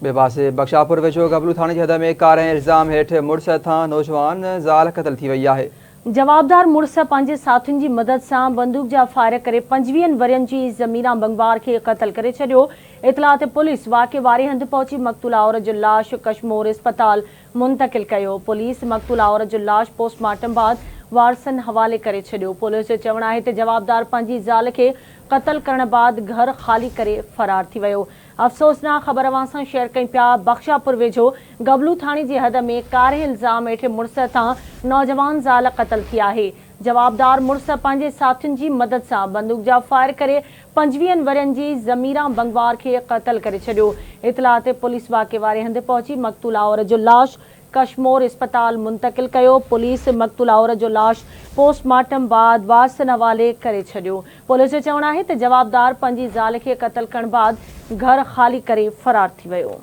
बेपासे बख्शापुर वेझो गबलू थाणे जी हद में कार इल्ज़ाम हेठ मुड़स था नौजवान ज़ाल क़त्ल थी वई है। जवाबदार मुड़स पंहिंजे साथियुनि जी मदद सां बंदूक जा फायर करे 25 वरियनि जी ज़मीरा बंगवार के क़त्ल करे छॾियो। इतला ते पुलिस वाक़े वारे हंधि पहुची मक़तूला औरत जो लाश कशमोर अस्पताल मुंतकिल कयो। पुलिस मक़तूला औरत जो लाश पोस्टमार्टम बाद वारसनि हवाले करे छॾियो। पुलिस जो चवणु आहे त जवाबदार पंहिंजी ज़ाल खे क़त्ल करण बाद घर ख़ाली करे फरार थी वियो। अफ़सोसनाक ख़बर अवां सां शेयर कई पिया। बख्शापुर वेझो गबलू थाणे जी हद में कारे इल्ज़ाम हेठ मुड़स तां नौजवान ज़ाल क़त्ल थी आहे। जवाबदार मुड़स पंहिंजे साथियुनि जी मदद सां बंदूक जा फायर करे 25 वरियनि जी ज़मीरा बंगवार खे क़त्ल करे छॾियो। इतला ते पुलिस वाक़े वारे हंधि पहुची मक़तूला औरत जो लाश कशमोर अस्पताल मुंतकिल कयो। पुलिस मक़तूला औरत जो लाश पोस्टमार्टम बाद वारसनि हवाले करे छॾियो। पुलिस जो चवणु आहे त जवाबदार पंहिंजी ज़ाल खे क़त्ल करण बाद घर ख़ाली करे फरार थी वियो।